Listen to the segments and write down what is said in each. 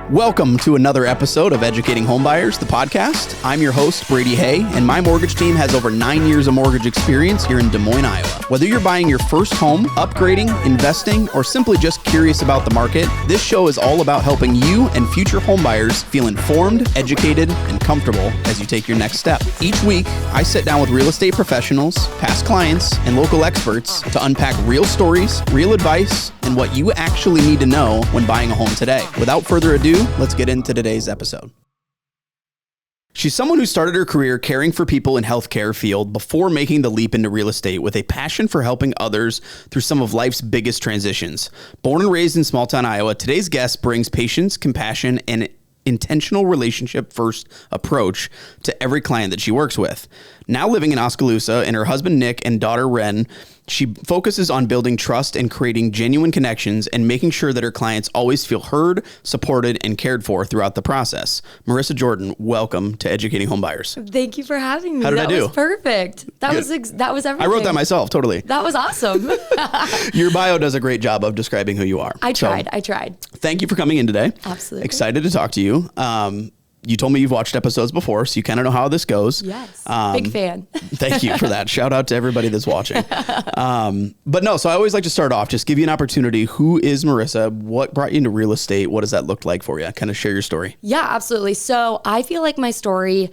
Welcome to another episode of Educating Homebuyers, the podcast. I'm your host, Brady Haye, and my mortgage team has over 9 years of mortgage experience here in Des Moines, Iowa. Whether you're buying your first home, upgrading, investing, or simply just curious about the market, this show is all about helping you and future homebuyers feel informed, educated, and comfortable as you take your next step. Each week, I sit down with real estate professionals, past clients, and local experts to unpack real stories, real advice, and what you actually need to know when buying a home today. Without further ado, let's get into today's episode. She's someone who started her career caring for people in healthcare field before making the leap into real estate with a passion for helping others through some of life's biggest transitions. Born and raised in small town Iowa, today's guest brings patience, compassion, and intentional relationship first approach to every client that she works with. Now living in Oskaloosa, and her husband Nick and daughter Ren, she focuses on building trust and creating genuine connections and making sure that her clients always feel heard, supported, and cared for throughout the process. Myrissa Jordan, welcome to Educating Homebuyers. Thank you for having me. How did I do? That was perfect. That was everything. I wrote that myself, totally. That was awesome. Your bio does a great job of describing who you are. I tried. Thank you for coming in today. Absolutely. Excited to talk to you. You told me you've watched episodes before, so you kind of know how this goes. Yes. Big fan. Thank you for that. Shout out to everybody that's watching. But no, so I always like to start off, just give you an opportunity. Who is Myrissa? What brought you into real estate? What does that look like for you? Kind of share your story. Yeah, absolutely. So I feel like my story,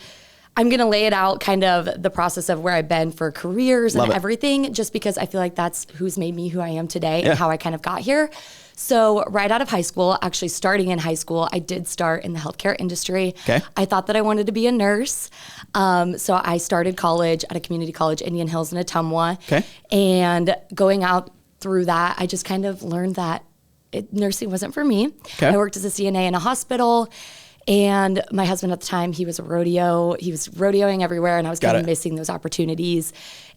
I'm going to lay it out kind of the process of where I've been for careers and everything, just because I feel like that's who's made me who I am today and how I kind of got here. So right out of high school, actually starting in high school, I did start in the healthcare industry. Okay. I thought that I wanted to be a nurse. So I started college at a community college, Indian Hills in Ottumwa. Okay. And going out through that, I just kind of learned that nursing wasn't for me. Okay. I worked as a CNA in a hospital. And my husband at the time, he was rodeoing everywhere, and I was kind of missing those opportunities.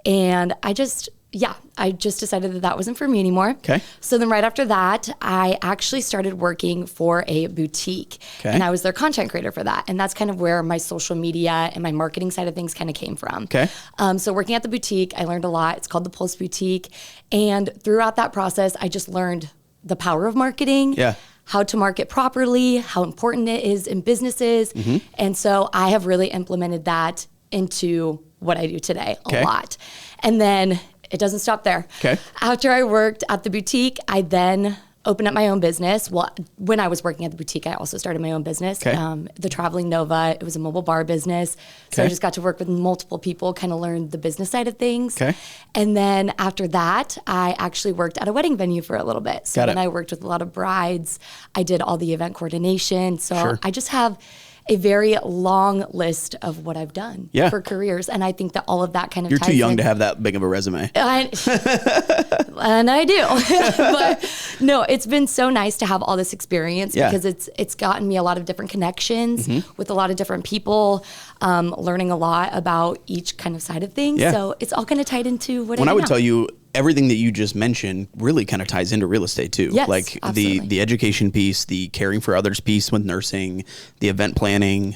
And I just decided that wasn't for me anymore. Okay. So then right after that, I actually started working for a boutique. Okay. And I was their content creator for that. And that's kind of where my social media and my marketing side of things kind of came from. Okay. So working at the boutique, I learned a lot. It's called the Pulse Boutique. And throughout that process, I just learned the power of marketing. Yeah. How to market properly, how important it is in businesses. Mm-hmm. And so I have really implemented that into what I do today a lot. And then it doesn't stop there. Okay. After I worked at the boutique, I then opened up my own business. Well, when I was working at the boutique, I also started my own business, the Traveling Nova. It was a mobile bar business. So I just got to work with multiple people, kind of learn the business side of things. Okay. And then after that, I actually worked at a wedding venue for a little bit. So then I worked with a lot of brides. I did all the event coordination. So I just have a very long list of what I've done for careers. And I think that all of that kind of You're ties too young in. to have that big of a resume. And I do. But no, it's been so nice to have all this experience because it's gotten me a lot of different connections with a lot of different people, learning a lot about each kind of side of things. Yeah. So it's all kind of tied into what I do I would now. tell you, everything that you just mentioned really kind of ties into real estate too. Yes, like absolutely. the education piece, the caring for others piece with nursing, the event planning,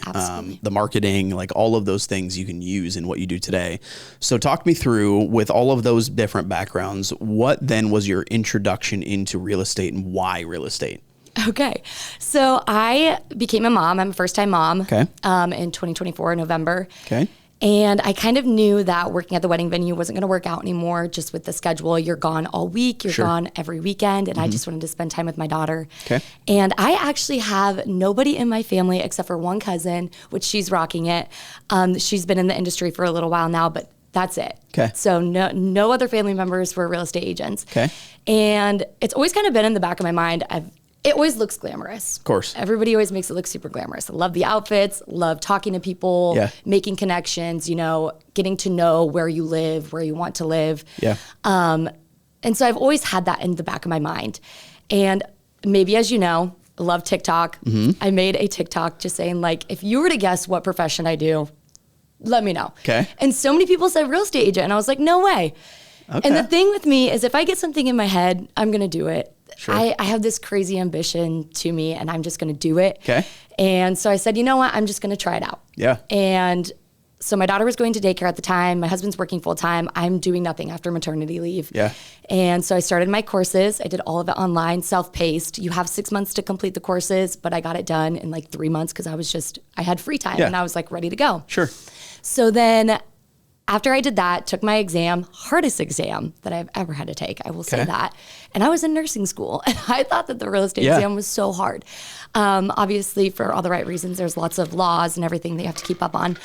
the marketing, like all of those things you can use in what you do today. So talk me through, with all of those different backgrounds, what then was your introduction into real estate and why real estate? Okay. So I became a mom. I'm a first-time mom in 2024, November. Okay. And I kind of knew that working at the wedding venue wasn't going to work out anymore, just with the schedule. You're gone all week. You're gone every weekend. And I just wanted to spend time with my daughter. Okay. And I actually have nobody in my family except for one cousin, which she's rocking it. She's been in the industry for a little while now, but that's it. Okay. So no other family members were real estate agents. Okay. And it's always kind of been in the back of my mind. It always looks glamorous. Of course. Everybody always makes it look super glamorous. I love the outfits, love talking to people, making connections, getting to know where you live, where you want to live. Yeah. And so I've always had that in the back of my mind. And maybe, as you know, I love TikTok. Mm-hmm. I made a TikTok just saying, like, if you were to guess what profession I do, let me know. Okay. And so many people said real estate agent. And I was like, no way. Okay. And the thing with me is, if I get something in my head, I'm going to do it. Sure. I have this crazy ambition to me, and I'm just going to do it. Okay. And so I said, you know what? I'm just going to try it out. Yeah. And So my daughter was going to daycare at the time. My husband's working full time. I'm doing nothing after maternity leave. Yeah. And so I started my courses. I did all of it online, self-paced. You have 6 months to complete the courses, but I got it done in like 3 months because I had free time and I was like ready to go. Sure. So then after I did that, took my exam, hardest exam that I've ever had to take, I will say that. And I was in nursing school and I thought that the real estate exam was so hard. Obviously for all the right reasons, there's lots of laws and everything that you have to keep up on.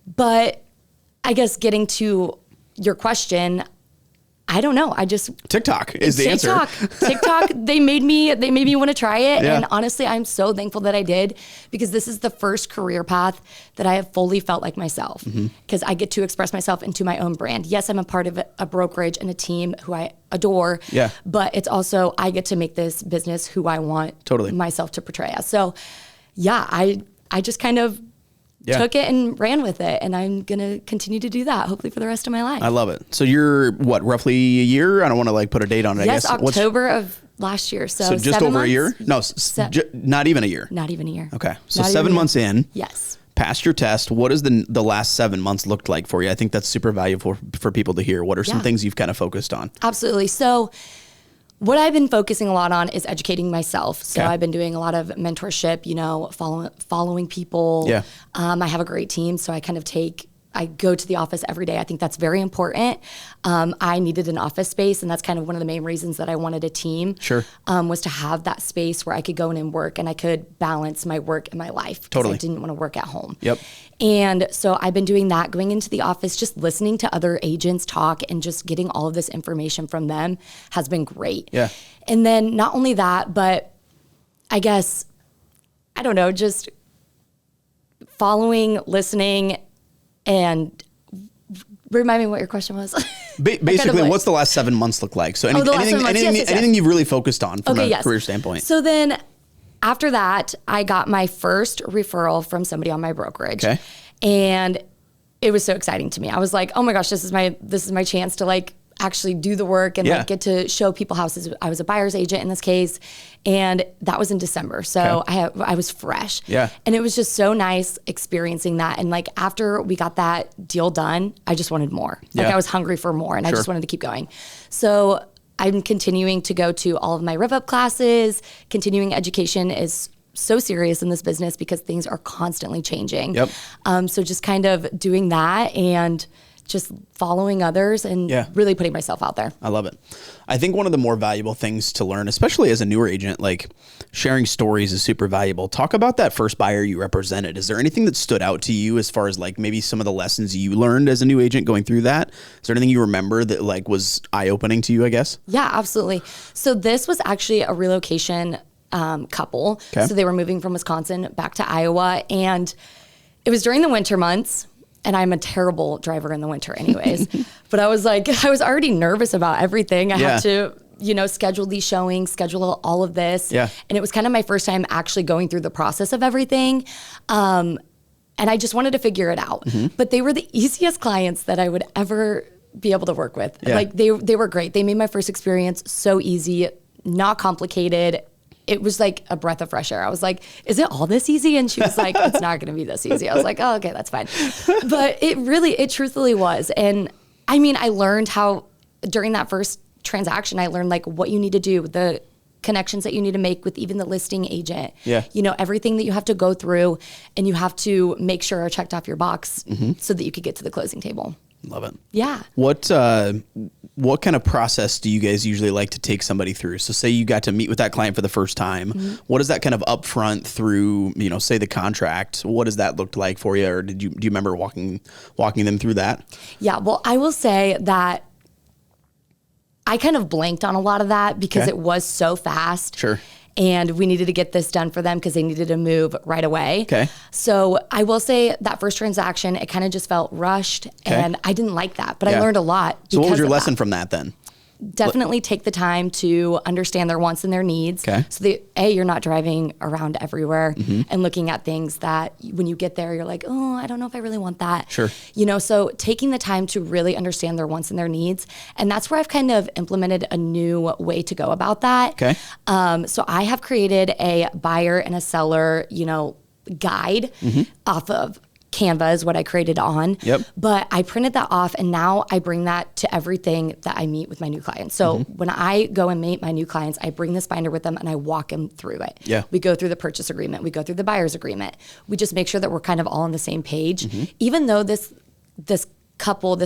But I guess getting to your question, I don't know. TikTok is the answer. TikTok, they made me want to try it. Yeah. And honestly, I'm so thankful that I did, because this is the first career path that I have fully felt like myself, because I get to express myself into my own brand. Yes, I'm a part of a brokerage and a team who I adore, but it's also, I get to make this business who I want myself to portray as. So yeah, I just kind of took it and ran with it. And I'm going to continue to do that, hopefully for the rest of my life. I love it. So you're roughly a year? I don't want to like put a date on it. Yes, I guess. October of last year. So just over a year? No, not even a year. Not even a year. Okay. So 7 months in. Yes. Passed your test. What has the last 7 months looked like for you? I think that's super valuable for people to hear. What are some things you've kind of focused on? Absolutely. So what I've been focusing a lot on is educating myself. So I've been doing a lot of mentorship, following people. Yeah. I have a great team. So I go to the office every day. I think that's very important. I needed an office space, and that's kind of one of the main reasons that I wanted a team. Sure. Was to have that space where I could go in and work, and I could balance my work and my life. Totally. I didn't want to work at home. Yep. And so I've been doing that, going into the office, just listening to other agents talk and just getting all of this information from them has been great. Yeah. And then not only that, but I guess, I don't know, just following, listening, and remind me what your question was. Basically, what's the last 7 months look like? So anything you've really focused on from a career standpoint. So then after that, I got my first referral from somebody on my brokerage. Okay. And it was so exciting to me. I was like, oh my gosh, this is my chance to like actually do the work and like get to show people houses. I was a buyer's agent in this case, and that was in December. So I was fresh. Yeah. And it was just so nice experiencing that. And like after we got that deal done, I just wanted more. Like I was hungry for more, and I just wanted to keep going. So I'm continuing to go to all of my Rev Up classes. Continuing education is so serious in this business because things are constantly changing. Yep. So just kind of doing that and just following others and really putting myself out there. I love it. I think one of the more valuable things to learn, especially as a newer agent, like sharing stories is super valuable. Talk about that first buyer you represented. Is there anything that stood out to you as far as like maybe some of the lessons you learned as a new agent going through that? Is there anything you remember that like was eye-opening to you, I guess? Yeah, absolutely. So this was actually a relocation couple. Okay. So they were moving from Wisconsin back to Iowa, and it was during the winter months. And I'm a terrible driver in the winter anyways. But I was already nervous about everything. I had to, schedule these showings, schedule all of this. Yeah. And it was kind of my first time actually going through the process of everything. And I just wanted to figure it out. Mm-hmm. But they were the easiest clients that I would ever be able to work with. Yeah. Like they were great. They made my first experience so easy, not complicated. It was like a breath of fresh air. I was like, is it all this easy? And she was like, it's not going to be this easy. I was like, oh, okay, that's fine. But it truthfully was. And I mean, I learned how during that first transaction, I learned like what you need to do, the connections that you need to make with even the listing agent. Yeah. Everything that you have to go through, and you have to make sure are checked off your box so that you could get to the closing table. Love it. Yeah. What kind of process do you guys usually like to take somebody through? So say you got to meet with that client for the first time. Mm-hmm. What is that kind of upfront through, say the contract? What does that look like for you? Or do you remember walking them through that? Yeah. Well, I will say that I kind of blanked on a lot of that because it was so fast. Sure. And we needed to get this done for them because they needed to move right away. Okay. So I will say that first transaction, it kind of just felt rushed, and I didn't like that, but I learned a lot. So what was your lesson from that then? Definitely take the time to understand their wants and their needs. Okay. So you're not driving around everywhere and looking at things that when you get there, you're like, oh, I don't know if I really want that. Sure. So taking the time to really understand their wants and their needs. And that's where I've kind of implemented a new way to go about that. Okay. So I have created a buyer and a seller, guide off of Canva is what I created on. Yep. But I printed that off, and now I bring that to everything that I meet with my new clients. So when I go and meet my new clients, I bring this binder with them and I walk them through it. Yeah. We go through the purchase agreement. We go through the buyer's agreement. We just make sure that we're kind of all on the same page. Even though this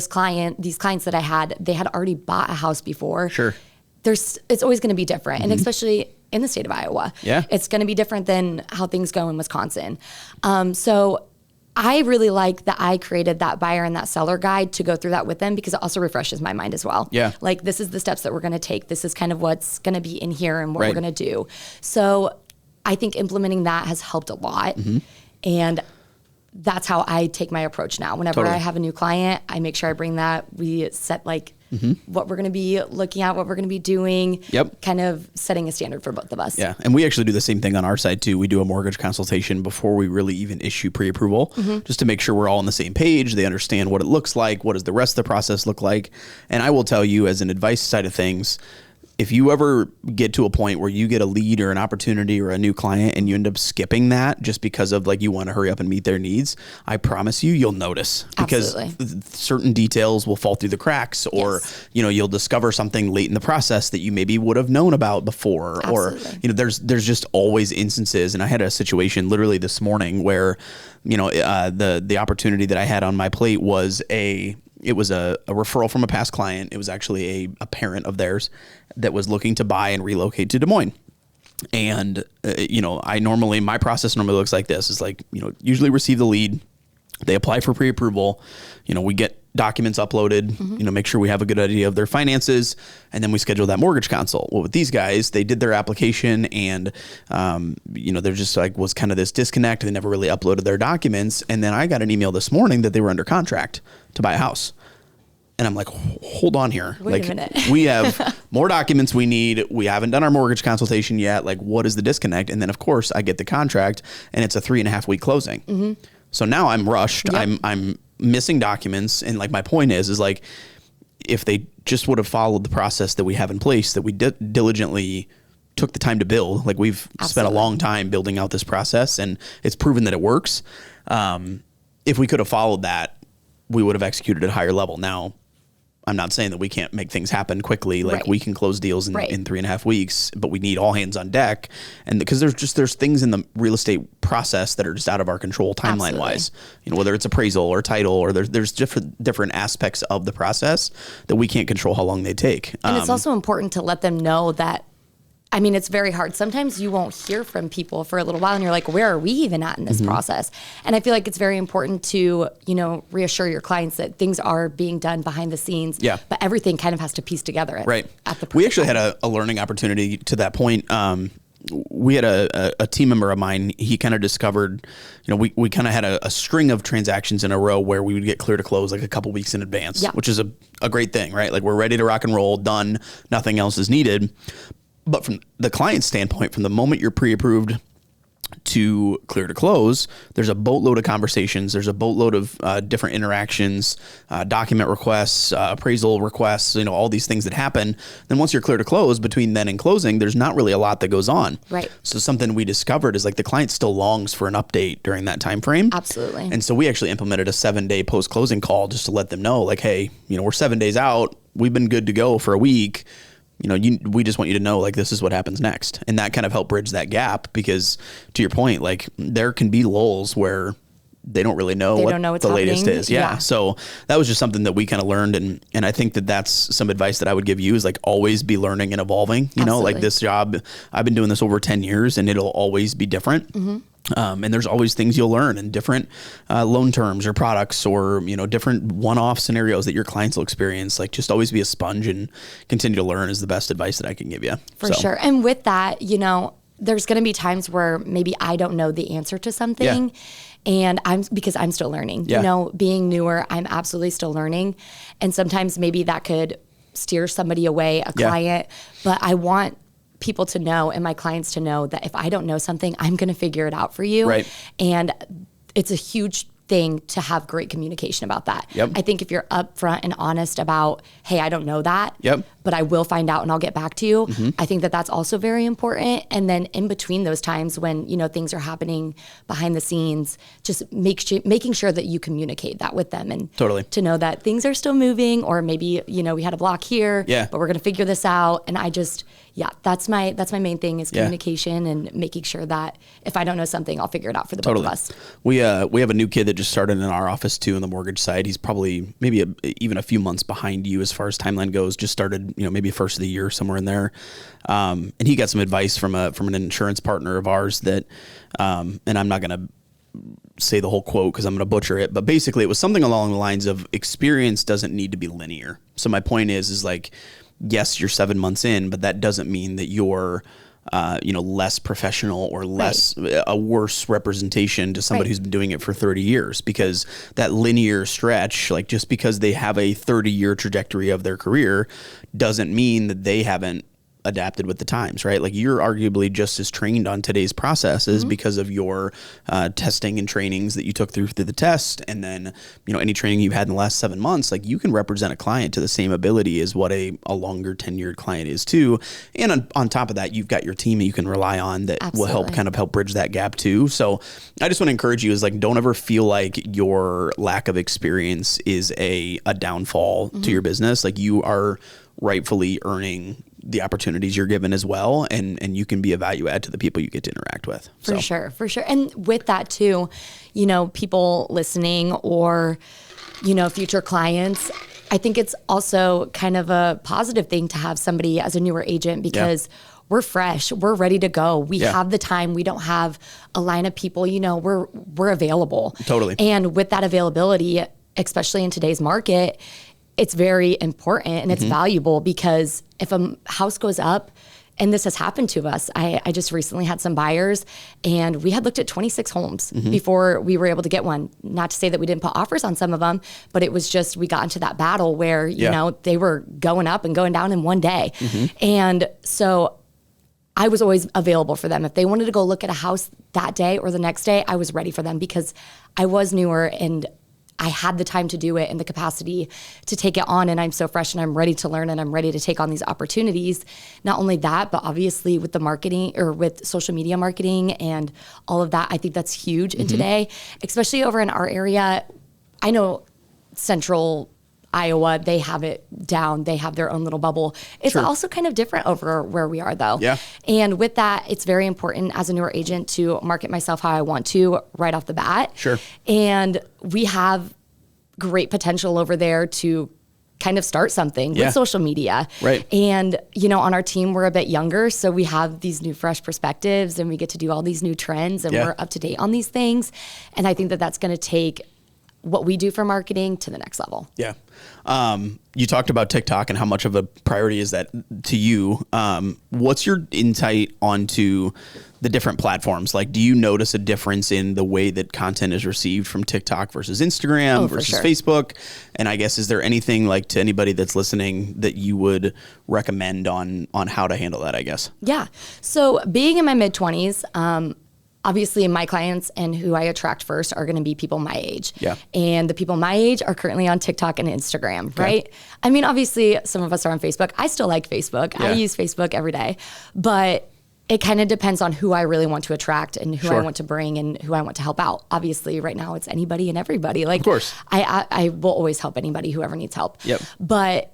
client, these clients that I had, they had already bought a house before. Sure. It's always going to be different. And especially in the state of Iowa, it's going to be different than how things go in Wisconsin. So I really like that I created that buyer and that seller guide to go through that with them, because it also refreshes my mind as well. Yeah. Like, this is the steps that we're going to take. This is kind of what's going to be in here and what we're going to do. So I think implementing that has helped a lot. And that's how I take my approach now. Whenever I have a new client, I make sure I bring that. We set what we're going to be looking at, what we're going to be doing, kind of setting a standard for both of us. Yeah. And we actually do the same thing on our side too. We do a mortgage consultation before we really even issue pre-approval, just to make sure we're all on the same page. They understand what it looks like. What does the rest of the process look like? And I will tell you, as an advice side of things, if you ever get to a point where you get a lead or an opportunity or a new client and you end up skipping that just because of you want to hurry up and meet their needs, I promise you'll notice, because certain details will fall through the cracks, or, you'll discover something late in the process that you maybe would have known about before. Absolutely. Or, there's just always instances. And I had a situation literally this morning where, the opportunity that I had on my plate was it was a referral from a past client. It was actually a parent of theirs that was looking to buy and relocate to Des Moines. And, my process normally looks like this. Is usually receive the lead. They apply for pre-approval. We get documents uploaded, make sure we have a good idea of their finances, and then we schedule that mortgage consult. Well, with these guys, they did their application, and, there just was kind of this disconnect. They never really uploaded their documents. And then I got an email this morning that they were under contract to buy a house. And I'm like, hold on here. Wait a minute. We have more documents we need. We haven't done our mortgage consultation yet. What is the disconnect? And then of course I get the contract, and it's a 3.5 week closing. So now I'm rushed. Yep. I'm missing documents. And my point is if they just would have followed the process that we have in place, that we diligently took the time to build, we've spent a long time building out this process, and it's proven that it works. If we could have followed that, we would have executed at a higher level. Now, I'm not saying that we can't make things happen quickly. We can close deals in 3.5 weeks, but we need all hands on deck. And because there's things in the real estate process that are just out of our control timeline wise, whether it's appraisal or title, or there's different aspects of the process that we can't control how long they take. And it's also important to let them know that, it's very hard. Sometimes you won't hear from people for a little while, and you're like, where are we even at in this process? And I feel like it's very important to, reassure your clients that things are being done behind the scenes. Yeah. But everything kind of has to piece together at the We actually had a learning opportunity to that point. We had a team member of mine. He kind of discovered, we kind of had a string of transactions in a row where we would get clear to close a couple weeks in advance, which is a great thing, right? We're ready to rock and roll, done, nothing else is needed. But from the client's standpoint, from the moment you're pre-approved to clear to close, there's a boatload of conversations. There's a boatload of different interactions, document requests, appraisal requests, all these things that happen. Then once you're clear to close, between then and closing, there's not really a lot that goes on. Right. So something we discovered is the client still longs for an update during that time frame. Absolutely. And so we actually implemented a 7-day post-closing call just to let them know, hey, we're 7 days out. We've been good to go for a week. We just want you to know, this is what happens next. And that kind of helped bridge that gap, because to your point, there can be lulls where they don't really know what the latest is. Yeah. So that was just something that we kind of learned. And I think that that's some advice that I would give you is always be learning and evolving, this job, I've been doing this over 10 years and it'll always be different. And there's always things you'll learn, and different loan terms or products, or, different one-off scenarios that your clients will experience. Just always be a sponge and continue to learn is the best advice that I can give you. For sure. And with that, there's going to be times where maybe I don't know the answer to something. Yeah. And because I'm still learning, being newer, I'm absolutely still learning. And sometimes maybe that could steer somebody away, a client, but I want people to know, and my clients to know, that if I don't know something, I'm going to figure it out for you. Right. And it's a huge thing to have great communication about that. Yep. I think if you're upfront and honest about, hey, I don't know that. Yep. but I will find out and I'll get back to you. I think that that's also very important. And then in between those times when, things are happening behind the scenes, just making sure that you communicate that with them and to know that things are still moving, or maybe, we had a block here, but we're going to figure this out. And that's my main thing is communication and making sure that if I don't know something, I'll figure it out for the both of us. We have a new kid that just started in our office too in the mortgage side. He's probably maybe even a few months behind you as far as timeline goes. Just started, maybe first of the year, somewhere in there. And he got some advice from an insurance partner of ours that, and I'm not going to say the whole quote because I'm going to butcher it, but basically it was something along the lines of experience doesn't need to be linear. So my point is like, yes, you're 7 months in, but that doesn't mean that you're, less professional or less a worse representation to somebody who's been doing it for 30 years, because that linear stretch, like just because they have a 30-year trajectory of their career doesn't mean that they haven't adapted with the times, right? Like you're arguably just as trained on today's processes because of your testing and trainings that you took through the test. And then, any training you had in the last 7 months, like you can represent a client to the same ability as what a longer tenured client is too. And on top of that, you've got your team that you can rely on that will help bridge that gap too. So I just want to encourage you is like, don't ever feel like your lack of experience is a downfall to your business. Like you are rightfully earning the opportunities you're given as well. And you can be a value add to the people you get to interact with. For sure. And with that too, people listening or, future clients, I think it's also kind of a positive thing to have somebody as a newer agent because we're fresh, we're ready to go. We have the time. We don't have a line of people, we're available. Totally. And with that availability, especially in today's market, it's very important and it's valuable because if a house goes up, and this has happened to us, I just recently had some buyers and we had looked at 26 homes before we were able to get one. Not to say that we didn't put offers on some of them, but it was just, we got into that battle where, they were going up and going down in one day. And so I was always available for them. If they wanted to go look at a house that day or the next day, I was ready for them because I was newer and I had the time to do it and the capacity to take it on. And I'm so fresh and I'm ready to learn and I'm ready to take on these opportunities. Not only that, but obviously with the marketing or with social media marketing and all of that, I think that's huge in today, especially over in our area. I know Central Iowa, they have it down. They have their own little bubble. It's also kind of different over where we are though. Yeah. And with that, it's very important as a newer agent to market myself how I want to right off the bat. Sure. And we have great potential over there to kind of start something with social media. Right. And, on our team, we're a bit younger, so we have these new fresh perspectives and we get to do all these new trends and we're up to date on these things. And I think that that's going to take what we do for marketing to the next level. Yeah. You talked about TikTok and how much of a priority is that to you. What's your insight onto the different platforms? Like, do you notice a difference in the way that content is received from TikTok versus Instagram versus Facebook? And I guess, is there anything like to anybody that's listening that you would recommend on how to handle that, I guess? Yeah. So being in my mid-20s, obviously my clients and who I attract first are going to be people my age. Yeah. And the people my age are currently on TikTok and Instagram, right? I mean, obviously some of us are on Facebook. I still like Facebook. I use Facebook every day, but it kind of depends on who I really want to attract and who I want to bring and who I want to help out. Obviously right now it's anybody and everybody. Like, of course, I will always help anybody, whoever needs help. Yep. But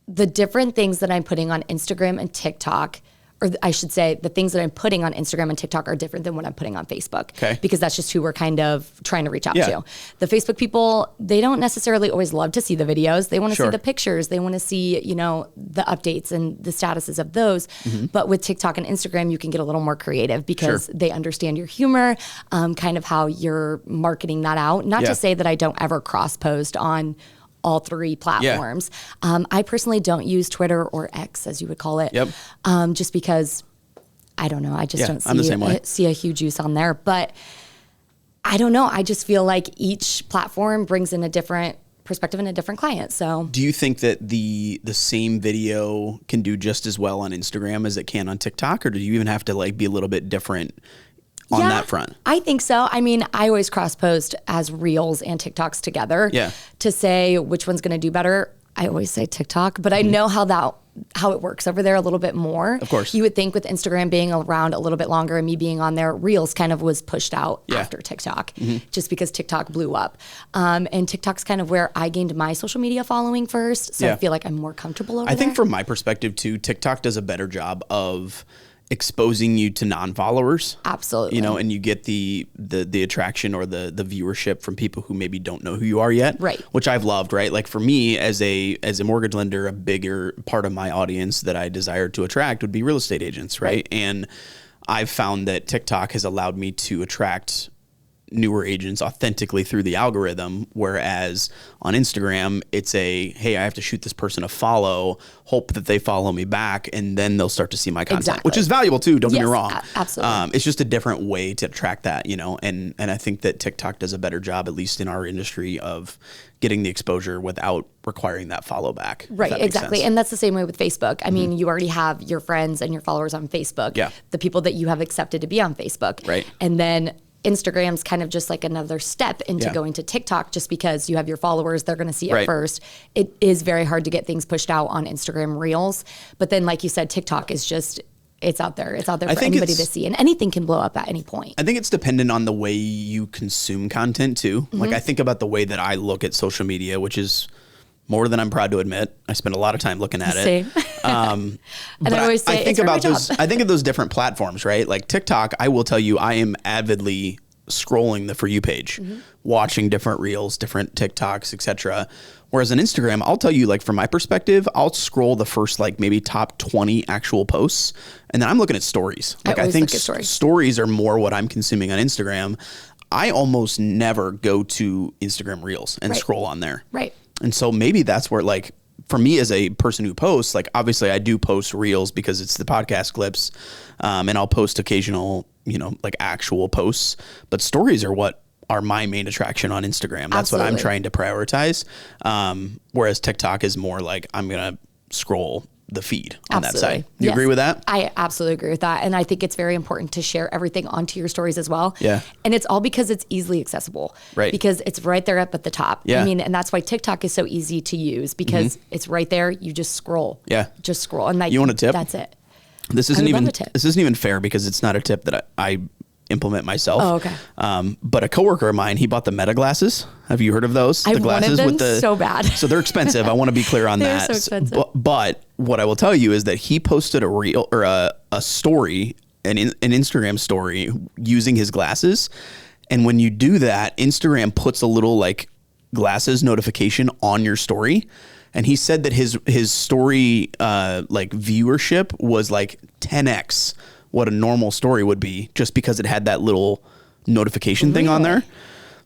the different things that I'm putting on Instagram and TikTok, or I should say the things that I'm putting on Instagram and TikTok are different than what I'm putting on Facebook. Okay. Because that's just who we're kind of trying to reach out to. The Facebook people, they don't necessarily always love to see the videos. They want to see the pictures. They want to see, the updates and the statuses of those. But with TikTok and Instagram, you can get a little more creative because they understand your humor, kind of how you're marketing that out. Not to say that I don't ever cross post on all three platforms. I personally don't use Twitter or X, as you would call it, just because, I don't know, I just don't see a huge use on there. But I don't know, I just feel like each platform brings in a different perspective and a different client. So do you think that the same video can do just as well on Instagram as it can on TikTok, or do you even have to like be a little bit different on that front? I think so. I mean, I always cross post as Reels and TikToks together to say which one's going to do better. I always say TikTok, but I know how it works over there a little bit more. Of course. You would think with Instagram being around a little bit longer and me being on there, Reels kind of was pushed out after TikTok, just because TikTok blew up. And TikTok's kind of where I gained my social media following first. So I feel like I'm more comfortable over there. I think from my perspective too, TikTok does a better job of exposing you to non-followers. Absolutely. And you get the attraction or the viewership from people who maybe don't know who you are yet. Right. Which I've loved, right? Like for me as a mortgage lender, a bigger part of my audience that I desire to attract would be real estate agents, right? And I've found that TikTok has allowed me to attract newer agents authentically through the algorithm, whereas on Instagram it's hey, I have to shoot this person a follow, hope that they follow me back, and then they'll start to see my content, which is valuable too, don't get me wrong. Absolutely. It's just a different way to attract that, and I think that TikTok does a better job, at least in our industry, of getting the exposure without requiring that follow back. Right, exactly. And that's the same way with Facebook. I mean, you already have your friends and your followers on Facebook, the people that you have accepted to be on Facebook. Right. And then Instagram's kind of just like another step into going to TikTok, just because you have your followers, they're going to see it first. It is very hard to get things pushed out on Instagram Reels. But then, like you said, TikTok is just, it's out there. It's out there for anybody to see, and anything can blow up at any point. I think it's dependent on the way you consume content too. Like I think about the way that I look at social media, which is more than I'm proud to admit. I spend a lot of time looking at it. Same. And I always say, I think about those. I think of those different platforms, right? Like TikTok, I will tell you, I am avidly scrolling the For You page, watching different reels, different TikToks, etc. Whereas on Instagram, I'll tell you, like from my perspective, I'll scroll the first like maybe top 20 actual posts, and then I'm looking at stories. Like I think stories are more what I'm consuming on Instagram. I almost never go to Instagram Reels and scroll on there. Right. And so maybe that's where, like, for me as a person who posts, like, obviously I do post Reels because it's the podcast clips, and I'll post occasional, like actual posts, but stories are what are my main attraction on Instagram. That's what I'm trying to prioritize. Whereas TikTok is more like, I'm going to scroll the feed on that side. Do you agree with that? I absolutely agree with that. And I think it's very important to share everything onto your stories as well. Yeah. And it's all because it's easily accessible. Right. Because it's right there up at the top. Yeah. I mean, and that's why TikTok is so easy to use, because it's right there. You just scroll. Yeah. Just scroll. And like, you want a tip? That's it. This isn't even fair, because it's not a tip that I implement myself. Oh, okay. But a coworker of mine, he bought the Meta glasses. Have you heard of those? I wanted them so bad. So they're expensive. I want to be clear on that. They're so expensive. But what I will tell you is that he posted a reel or a story, an Instagram story using his glasses. And when you do that, Instagram puts a little like glasses notification on your story. And he said that his story like viewership was like 10x what a normal story would be, just because it had that little notification thing on there.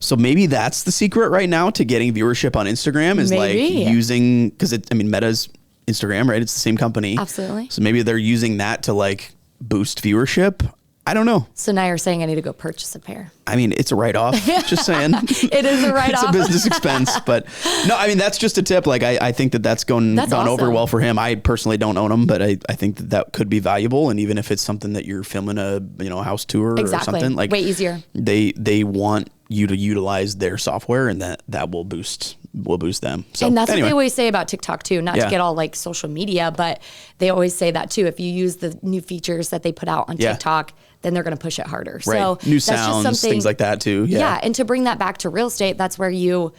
So maybe that's the secret right now to getting viewership on Instagram, is like using, because Meta's Instagram, right? It's the same company. Absolutely. So maybe they're using that to like boost viewership. I don't know. So now you're saying I need to go purchase a pair. I mean, it's a write-off. Just saying. It is a write-off. It's a business expense. But no, I mean, that's just a tip. Like, I think that's gone awesome. Over well for him. I personally don't own them, but I think that could be valuable. And even if it's something that you're filming a house tour or something, like, way easier. They want you to utilize their software, and that will boost them. So, and that's what they always say about TikTok too, not to get all like social media, but they always say that too. If you use the new features that they put out on TikTok, then they're going to push it harder. Right. So new sounds, things like that too. Yeah. And to bring that back to real estate, that's where you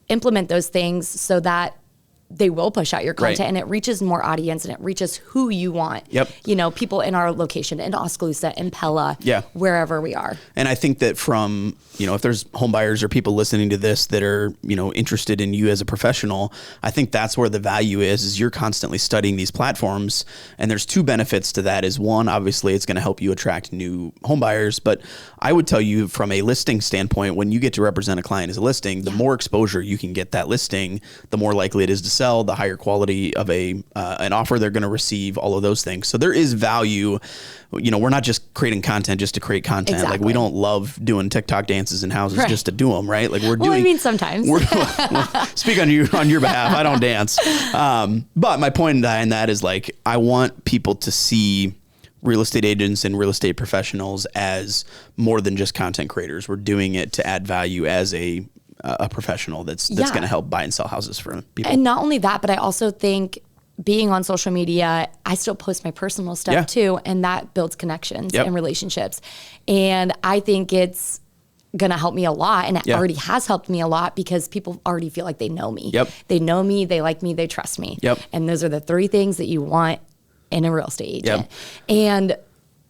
implement those things so that they will push out your content, and it reaches more audience, and it reaches who you want. Yep. People in our location, in Oskaloosa, in Pella, wherever we are. And I think that from, if there's home buyers or people listening to this that are, interested in you as a professional, I think that's where the value is you're constantly studying these platforms. And there's two benefits to that. Is one, obviously it's going to help you attract new home buyers. But I would tell you from a listing standpoint, when you get to represent a client as a listing, the more exposure you can get that listing, the more likely it is to sell, the higher quality of an offer they're going to receive, all of those things. So there is value. We're not just creating content just to create content. Exactly. Like, we don't love doing TikTok dances in houses just to do them, right? Like, we're doing. Well, I mean, sometimes. Speak on your behalf. I don't dance. But my point in that is, like, I want people to see real estate agents and real estate professionals as more than just content creators. We're doing it to add value as a a professional that's going to help buy and sell houses for people. And not only that, but I also think being on social media, I still post my personal stuff too, and that builds connections and relationships. And I think it's going to help me a lot, and it already has helped me a lot because people already feel like they know me. They know me, they like me, they trust me. And those are the 3 things that you want in a real estate agent. And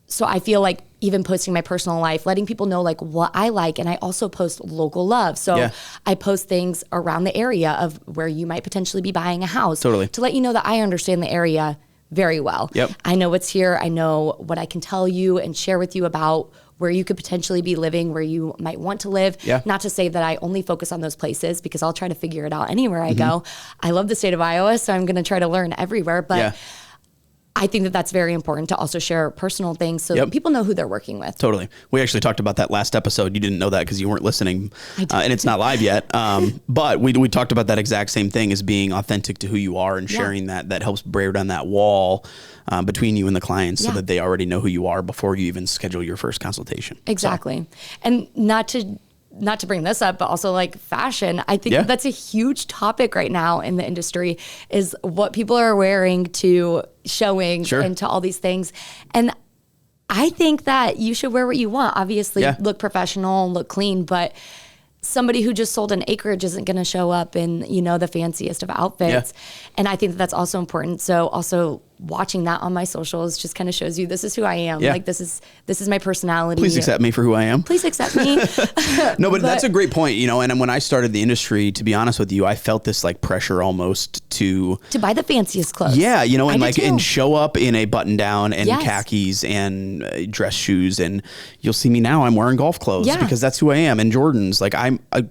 so I feel like even posting my personal life, letting people know like what I like. And I also post local love. So I post things around the area of where you might potentially be buying a house to let you know that I understand the area very well. I know what's here. I know what I can tell you and share with you about where you could potentially be living, where you might want to live. Not to say that I only focus on those places, because I'll try to figure it out anywhere I go. I love the state of Iowa, so I'm going to try to learn everywhere. But I think that that's very important to also share personal things so that people know who they're working with. Totally. We actually talked about that last episode. You didn't know that because you weren't listening, and it's not live yet. But we talked about that exact same thing as being authentic to who you are and sharing that helps break down that wall between you and the clients so that they already know who you are before you even schedule your first consultation. Exactly. And not to bring this up, but also like fashion. I think that's a huge topic right now in the industry, is what people are wearing to showings and to all these things. And I think that you should wear what you want. Obviously look professional, look clean, but somebody who just sold an acreage isn't going to show up in, the fanciest of outfits. And I think that that's also important. So also watching that on my socials just kind of shows you this is who I am. Like this is my personality. Please accept me for who I am. Please accept me. No, but that's a great point, and when I started the industry, to be honest with you, I felt this like pressure almost to buy the fanciest clothes. Yeah. And show up in a button down and khakis and dress shoes. And you'll see me now, I'm wearing golf clothes because that's who I am. And Jordans, like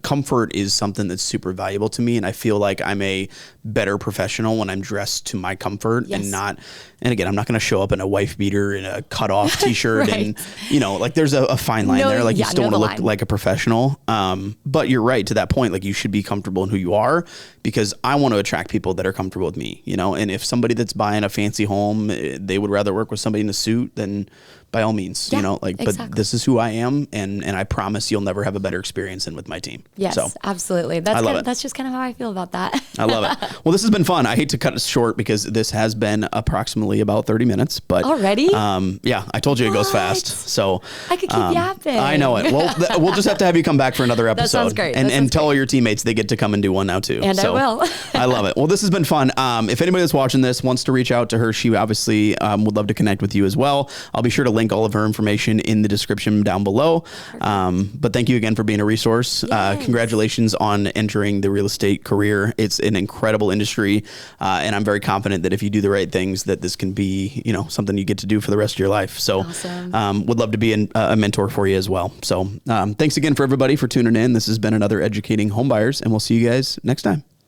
comfort is something that's super valuable to me. And I feel like I'm a better professional when I'm dressed to my comfort and not, and again, I'm not going to show up in a wife beater and a cut off t-shirt and, like there's a fine line there. Like you still want to look like a professional. But you're right to that point. Like you should be comfortable in who you are, because I want to attract people that are comfortable with me, and if somebody that's buying a fancy home, they would rather work with somebody in a suit, then by all means, but this is who I am. And I promise you'll never have a better experience than with my team. Yes, so, absolutely. That's just kind of how I feel about that. I love it. Well, this has been fun. I hate to cut it short because this has been approximately about 30 minutes, but already, I told you it goes fast. So I could keep yapping. I know it. Well, we'll just have to have you come back for another episode. That sounds great. And tell all your teammates they get to come and do one now too. And I will. I love it. Well, this has been fun. If anybody that's watching this wants to reach out to her, she obviously would love to connect with you as well. I'll be sure to link all of her information in the description down below. But thank you again for being a resource. Yes. Congratulations on entering the real estate career. It's an incredible industry. And I'm very confident that if you do the right things, that this can be, something you get to do for the rest of your life. So would love to be a mentor for you as well. So thanks again for everybody for tuning in. This has been another Educating Homebuyers, and we'll see you guys next time.